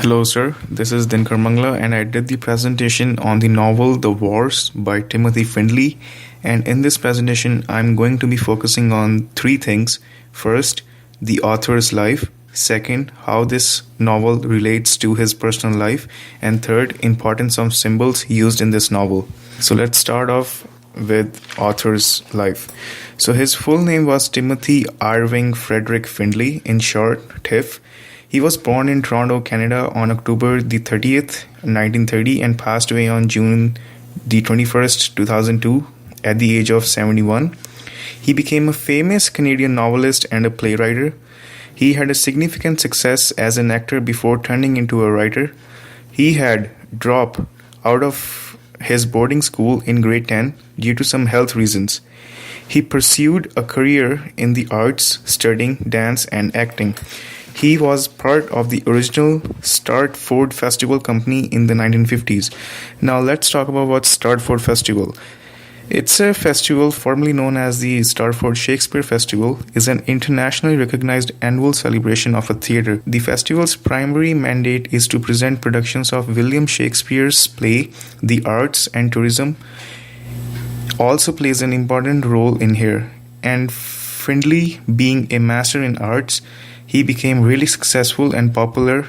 Hello, sir. This is Dinkar Mangla, and I did the presentation on the novel The Wars by Timothy Findley. And in this presentation, I'm going to be focusing on three things. First, the author's life. Second, how this novel relates to his personal life. And third, importance of symbols used in this novel. So let's start off with author's life. So his full name was Timothy Irving Frederick Findley, in short, Tiff. He was born in Toronto, Canada on October the 30th, 1930 and passed away on June the 21st, 2002 at the age of 71. He became a famous Canadian novelist and a playwright. He had a significant success as an actor before turning into a writer. He had dropped out of his boarding school in grade 10 due to some health reasons. He pursued a career in the arts, studying dance and acting. He was part of the original Stratford Festival Company in the 1950s. Now let's talk about what Stratford Festival. It's a festival formerly known as the Stratford Shakespeare Festival, is an internationally recognized annual celebration of a theatre. The festival's primary mandate is to present productions of William Shakespeare's play. The arts and tourism also plays an important role in here. And Findley, being a master in arts, he became really successful and popular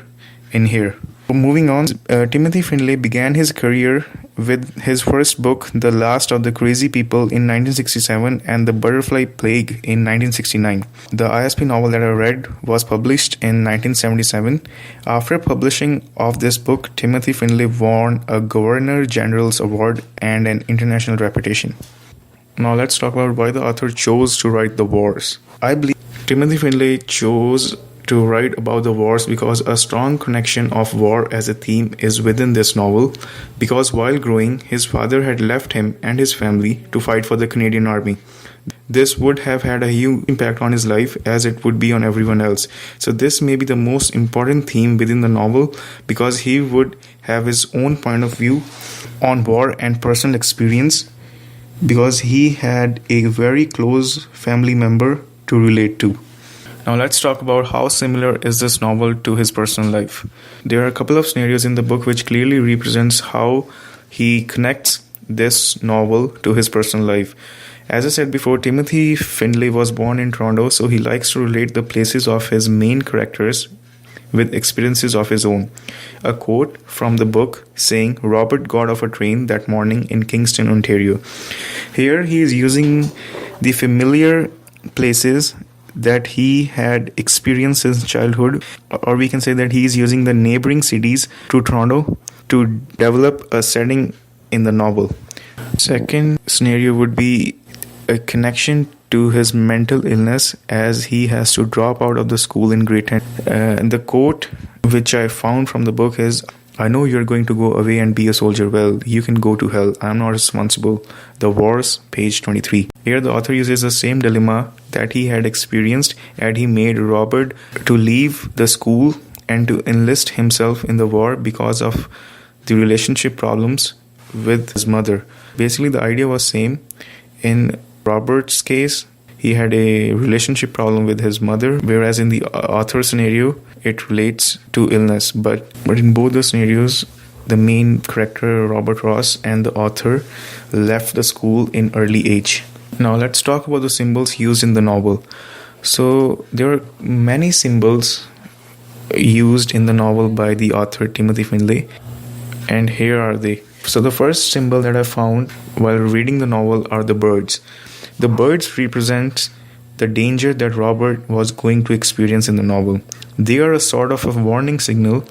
in here. Moving on, Timothy Findley began his career with his first book, The Last of the Crazy People, in 1967 and The Butterfly Plague in 1969. The ISP novel that I read was published in 1977. After publishing of this book, Timothy Findley won a Governor General's Award and an international reputation. Now let's talk about why the author chose to write The Wars. I believe Timothy Findley chose to write about the wars because a strong connection of war as a theme is within this novel, because while growing, his father had left him and his family to fight for the Canadian Army. This would have had a huge impact on his life as it would be on everyone else. So this may be the most important theme within the novel because he would have his own point of view on war and personal experience because he had a very close family member to relate to. Now let's talk about how similar is this novel to his personal life. There are a couple of scenarios in the book which clearly represents how he connects this novel to his personal life. As I said before, Timothy Findley was born in Toronto, so he likes to relate the places of his main characters with experiences of his own. A quote from the book saying, "Robert got off a train that morning in Kingston, Ontario." Here he is using the familiar places that he had experienced since childhood, or we can say that he is using the neighboring cities to Toronto to develop a setting in the novel. Second scenario would be a connection to his mental illness as he has to drop out of the school in grade 10. And the quote which I found from the book is, "I know you're going to go away and be a soldier. Well, you can go to hell. I'm not responsible." The Wars, page 23. Here the author uses the same dilemma that he had experienced and he made Robert to leave the school and to enlist himself in the war because of the relationship problems with his mother. Basically the idea was same. In Robert's case, he had a relationship problem with his mother, whereas in the author scenario, it relates to illness. But in both the scenarios, the main character, Robert Ross, and the author left the school in early age. Now let's talk about the symbols used in the novel. So there are many symbols used in the novel by the author Timothy Findley, and here are they. So the first symbol that I found while reading the novel are the birds. The birds represent the danger that Robert was going to experience in the novel. They are a sort of a warning signal.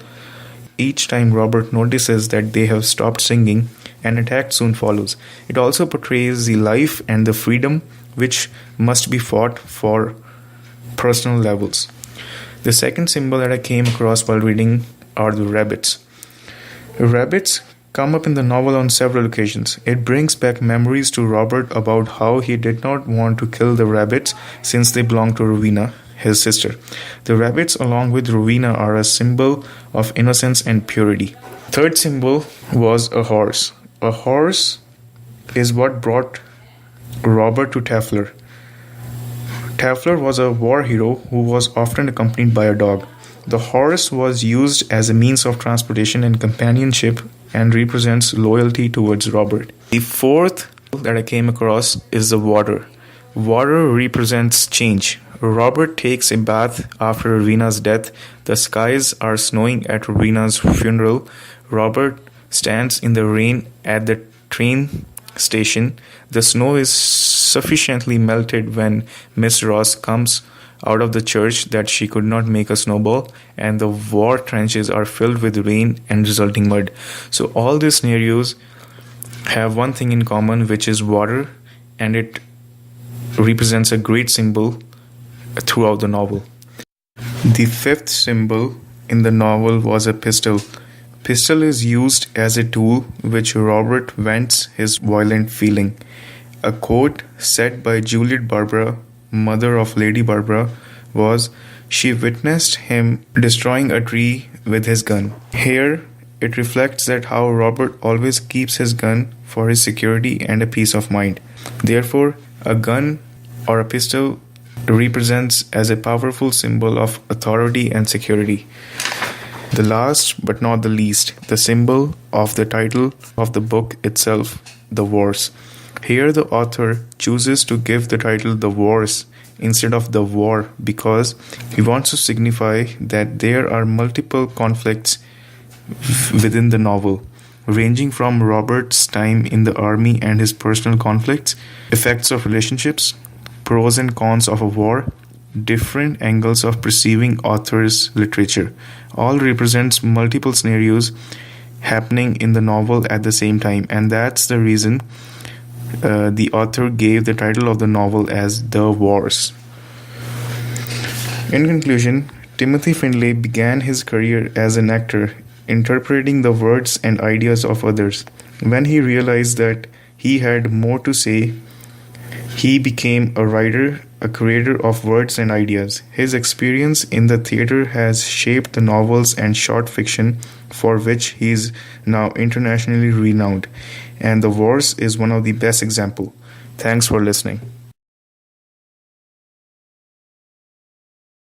Each time Robert notices that they have stopped singing, an attack soon follows. It also portrays the life and the freedom which must be fought for personal levels. The second symbol that I came across while reading are the rabbits. Rabbits come up in the novel on several occasions. It brings back memories to Robert about how he did not want to kill the rabbits since they belonged to Rowena, his sister. The rabbits, along with Rowena, are a symbol of innocence and purity. Third symbol was a horse. A horse is what brought Robert to Taffler. Taffler was a war hero who was often accompanied by a dog. The horse was used as a means of transportation and companionship and represents loyalty towards Robert. The fourth that I came across is the water. Water represents change. Robert takes a bath after Rena's death. The skies are snowing at Rena's funeral. Robert stands in the rain at the train station. The snow is sufficiently melted when Miss Ross comes out of the church that she could not make a snowball, and the war trenches are filled with rain and resulting mud. So all these scenarios have one thing in common, which is water, and it represents a great symbol throughout the novel. The fifth symbol in the novel was a pistol. Pistol is used as a tool which Robert vents his violent feeling. A quote said by Juliet Barbara, mother of Lady Barbara, was, "She witnessed him destroying a tree with his gun." Here, it reflects that how Robert always keeps his gun for his security and a peace of mind. Therefore, a gun or a pistol represents as a powerful symbol of authority and security. The last but not the least, the symbol of the title of the book itself, The Wars. Here the author chooses to give the title The Wars instead of The War because he wants to signify that there are multiple conflicts within the novel, ranging from Robert's time in the army and his personal conflicts, effects of relationships, pros and cons of a war, different angles of perceiving author's literature. All represents multiple scenarios happening in the novel at the same time, and that's the reason the author gave the title of the novel as The Wars. In conclusion, Timothy Findlay began his career as an actor, interpreting the words and ideas of others. When he realized that he had more to say, he became a writer, a creator of words and ideas. His experience in the theater has shaped the novels and short fiction for which he is now internationally renowned, and The Wars is one of the best examples. Thanks for listening.